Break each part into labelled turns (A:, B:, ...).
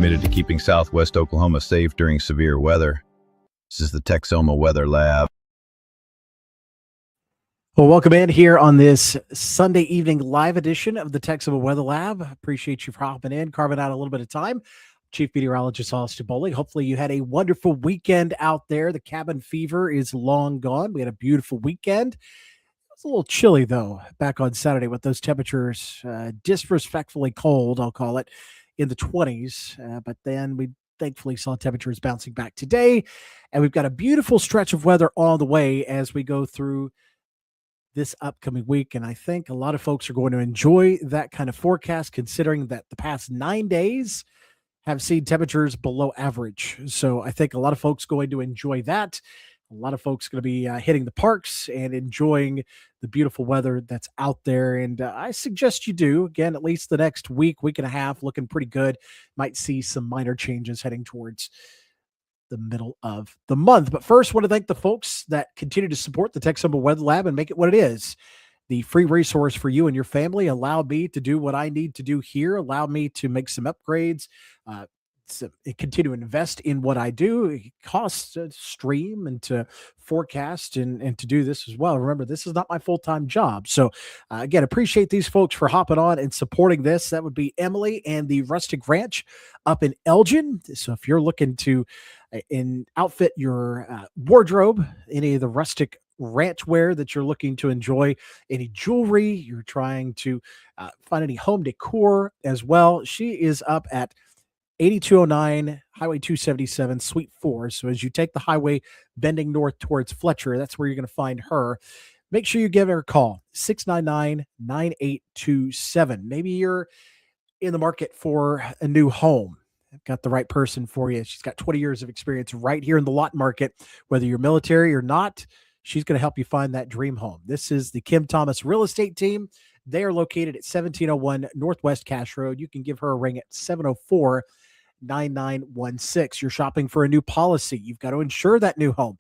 A: committed to keeping Southwest Oklahoma safe during severe weather. This is the Texoma Weather Lab.
B: Well, welcome in here on this Sunday evening live edition of the Texoma Weather Lab. Appreciate you for hopping in, carving out a little bit of time. Chief Meteorologist Austin Bowling. Hopefully you had a wonderful weekend out there. The cabin fever is long gone. We had a beautiful weekend. It was a little chilly, though, back on Saturday with those temperatures disrespectfully cold, I'll call it, in the 20s. But then we thankfully saw temperatures bouncing back today. And we've got a beautiful stretch of weather on the way as we go through this upcoming week. And I think a lot of folks are going to enjoy that kind of forecast, considering that the past 9 days have seen temperatures below average. So I think a lot of folks going to enjoy that. A lot of folks going to be hitting the parks and enjoying the beautiful weather that's out there. And I suggest you do. Again, at least the next week and a half, looking pretty good. Might see some minor changes heading towards the middle of the month. But first, I want to thank the folks that continue to support the Texoma Weather Lab and make it what it is. The free resource for you and your family. Allow me to do what I need to do here. Allow me to make some upgrades, continue to invest in what I do. It costs to stream and to forecast and to do this as well. Remember, this is not my full-time job. So again, appreciate these folks for hopping on and supporting this. That would be Emily and the Rustic Ranch up in Elgin. So if you're looking to outfit your wardrobe, any of the Rustic Ranch wear that you're looking to enjoy, any jewelry, you're trying to find any home decor as well, she is up at 8209 Highway 277 Suite 4. So as you take the highway bending north towards Fletcher, that's where you're going to find her. Make sure you give her a call, 699-9827. Maybe you're in the market for a new home. I've got the right person for you. She's got 20 years of experience right here in the lot market. Whether you're military or not, she's going to help you find that dream home. This is the Kim Thomas Real Estate Team. They are located at 1701 Northwest Cash Road. You can give her a ring at 704-9916. You're shopping for a new policy. You've got to insure that new home.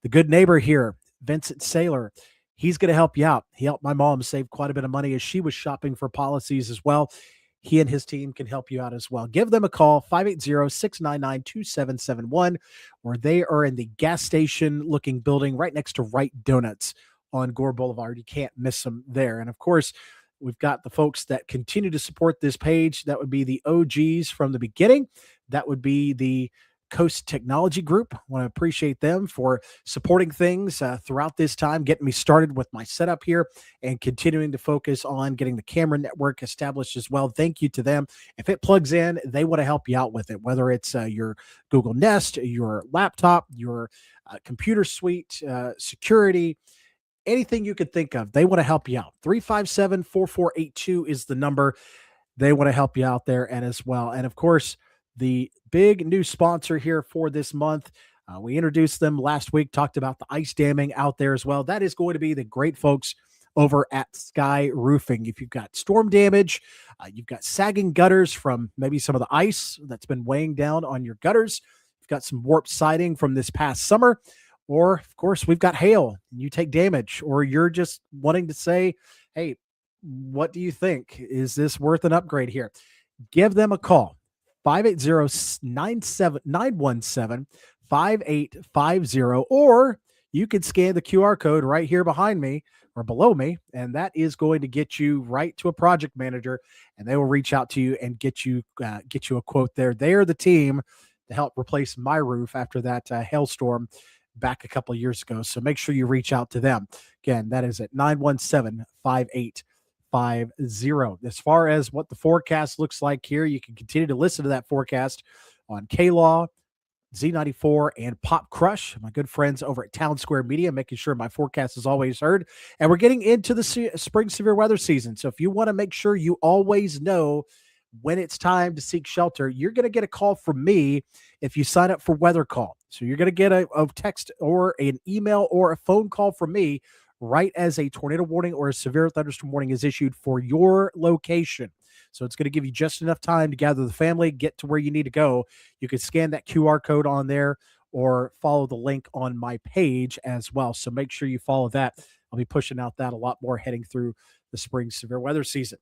B: The good neighbor here, Vincent Saylor, he's going to help you out. He helped my mom save quite a bit of money as she was shopping for policies as well. He and his team can help you out as well. Give them a call, 580-699-2771, or they are in the gas station looking building right next to Wright Donuts on Gore Boulevard. You can't miss them there. And of course, we've got the folks that continue to support this page. That would be the OGs from the beginning. That would be the Coast Technology Group. I want to appreciate them for supporting things throughout this time, getting me started with my setup here and continuing to focus on getting the camera network established as well. Thank you to them. If it plugs in, they want to help you out with it, whether it's your Google Nest, your laptop, your computer suite, security, anything you could think of. They want to help you out. 357-4482 is the number. They want to help you out there and as well. And of course, the big new sponsor here for this month, we introduced them last week, talked about the ice damming out there as well. That is going to be the great folks over at Sky Roofing. If you've got storm damage, you've got sagging gutters from maybe some of the ice that's been weighing down on your gutters, you've got some warped siding from this past summer, or of course, we've got hail and you take damage, or you're just wanting to say, hey, what do you think? Is this worth an upgrade here? Give them a call. 580-917-5850, or you could scan the QR code right here behind me or below me, and that is going to get you right to a project manager, and they will reach out to you and get you a quote there. They are the team to help replace my roof after that hailstorm back a couple of years ago. So make sure you reach out to them. Again, that is at 917-5850. As far as what the forecast looks like here, you can continue to listen to that forecast on K-Law, Z94, and Pop Crush, my good friends over at Town Square Media, making sure my forecast is always heard. And we're getting into the spring severe weather season. So if you want to make sure you always know when it's time to seek shelter, you're going to get a call from me if you sign up for Weather Call. So you're going to get a text or an email or a phone call from me right as a tornado warning or a severe thunderstorm warning is issued for your location. So it's going to give you just enough time to gather the family, get to where you need to go. You can scan that QR code on there or follow the link on my page as well. So make sure you follow that. I'll be pushing out that a lot more heading through the spring severe weather season.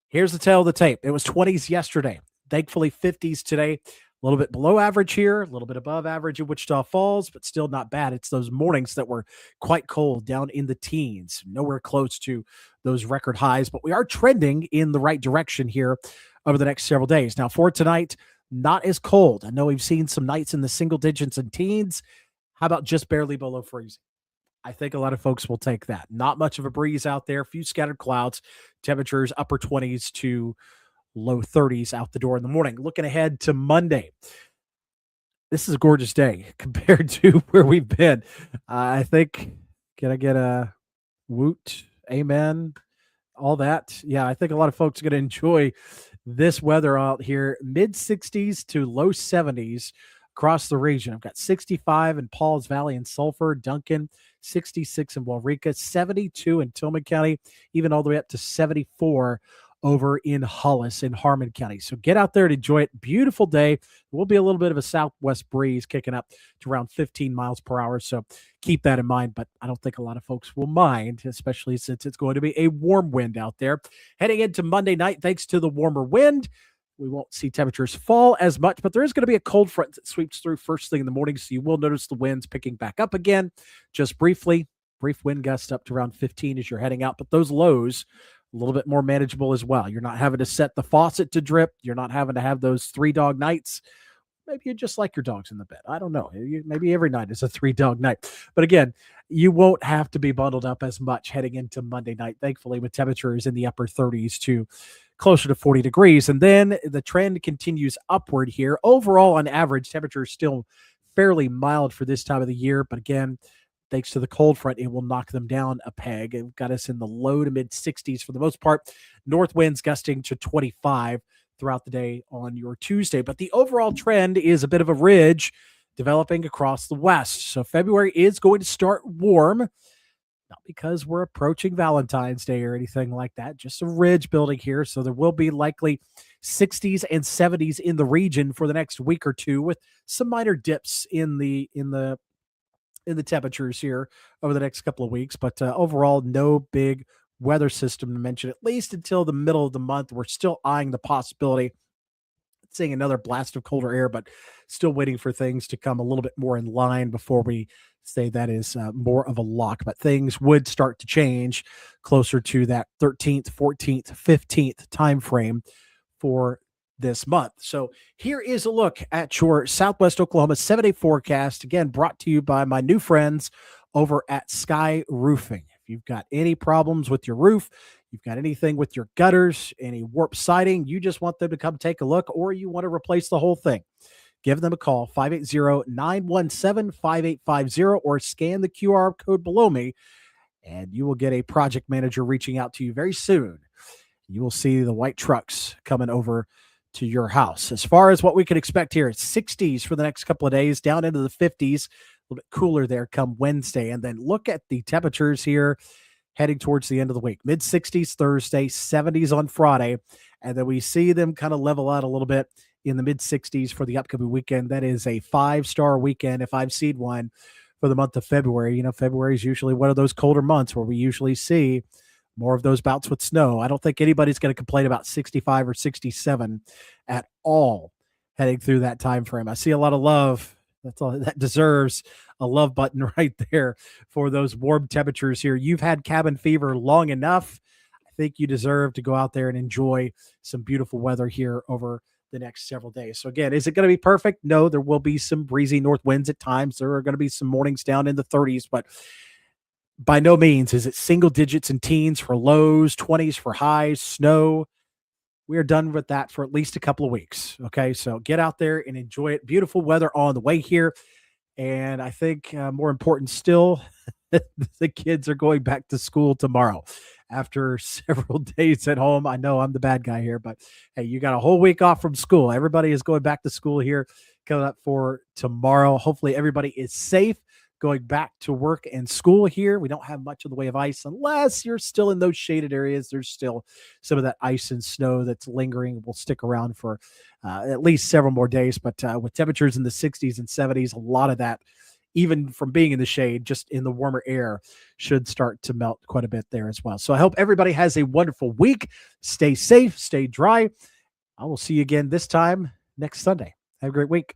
B: Here's the tail of the tape. It was 20s yesterday. Thankfully, 50s today, a little bit below average here, a little bit above average in Wichita Falls, but still not bad. It's those mornings that were quite cold, down in the teens, nowhere close to those record highs, but we are trending in the right direction here over the next several days. Now, for tonight, not as cold. I know we've seen some nights in the single digits and teens. How about just barely below freezing? I think a lot of folks will take that. Not much of a breeze out there, a few scattered clouds, temperatures upper 20s to low 30s out the door in the morning. Looking ahead to Monday, this is a gorgeous day compared to where we've been. I think, can I get a woot, amen, all that? Yeah, I think a lot of folks are going to enjoy this weather out here. Mid 60s to low 70s across the region. I've got 65 in Pauls Valley and Sulphur, Duncan, 66 in Waurika, 72 in Tillman County, even all the way up to 74 over in Hollis in Harmon County. So get out there and enjoy it. Beautiful day. There will be a little bit of a southwest breeze kicking up to around 15 miles per hour. So keep that in mind, but I don't think a lot of folks will mind, especially since it's going to be a warm wind out there. Heading into Monday night, thanks to the warmer wind, we won't see temperatures fall as much, but there is going to be a cold front that sweeps through first thing in the morning. So you will notice the winds picking back up again, just briefly. Brief wind gust up to around 15 as you're heading out, but those lows a little bit more manageable as well. You're not having to set the faucet to drip. You're not having to have those 3-dog nights. Maybe you just like your dogs in the bed. I don't know. Maybe every night is a 3-dog night. But again, you won't have to be bundled up as much heading into Monday night, thankfully, with temperatures in the upper 30s to closer to 40 degrees. And then the trend continues upward here. Overall, on average, temperature is still fairly mild for this time of the year. But again, thanks to the cold front, it will knock them down a peg. It got us in the low to mid 60s for the most part. North winds gusting to 25 throughout the day on your Tuesday. But the overall trend is a bit of a ridge developing across the west. So February is going to start warm, not because we're approaching Valentine's Day or anything like that, just a ridge building here. So there will be likely 60s and 70s in the region for the next week or two, with some minor dips in the temperatures here over the next couple of weeks. But overall, no big weather system to mention, at least until the middle of the month. We're still eyeing the possibility, seeing another blast of colder air, but still waiting for things to come a little bit more in line before we say that is more of a lock. But things would start to change closer to that 13th, 14th, 15th time frame for this month. So here is a look at your Southwest Oklahoma 7-day forecast, again brought to you by my new friends over at Sky Roofing. If you've got any problems with your roof, you've got anything with your gutters, any warped siding, you just want them to come take a look, or you want to replace the whole thing, give them a call, 580-917-5850, or scan the QR code below me, and you will get a project manager reaching out to you very soon. You will see the white trucks coming over to your house. As far as what we can expect here, it's 60s for the next couple of days, down into the 50s, a little bit cooler there come Wednesday. And then look at the temperatures here heading towards the end of the week. Mid 60s Thursday, 70s on Friday. And then we see them kind of level out a little bit in the mid 60s for the upcoming weekend. That is a 5-star weekend if I've seen one for the month of February. You know, February is usually one of those colder months where we usually see more of those bouts with snow. I don't think anybody's going to complain about 65 or 67 at all heading through that time frame. I see a lot of love. That's all that deserves a love button right there for those warm temperatures here. You've had cabin fever long enough. I think you deserve to go out there and enjoy some beautiful weather here over the next several days. So again, is it going to be perfect? No, there will be some breezy north winds at times. There are going to be some mornings down in the 30s, but by no means is it single digits and teens for lows, 20s for highs, snow. We are done with that for at least a couple of weeks. Okay, so get out there and enjoy it. Beautiful weather on the way here. And I think more important still, the kids are going back to school tomorrow after several days at home. I know I'm the bad guy here, but hey, you got a whole week off from school. Everybody is going back to school here coming up for tomorrow. Hopefully everybody is safe going back to work and school here. We don't have much of the way of ice unless you're still in those shaded areas. There's still some of that ice and snow that's lingering, will stick around for at least several more days. But with temperatures in the 60s and 70s, a lot of that, even from being in the shade, just in the warmer air, should start to melt quite a bit there as well. So I hope everybody has a wonderful week. Stay safe, stay dry, I will see you again this time next Sunday. Have a great week.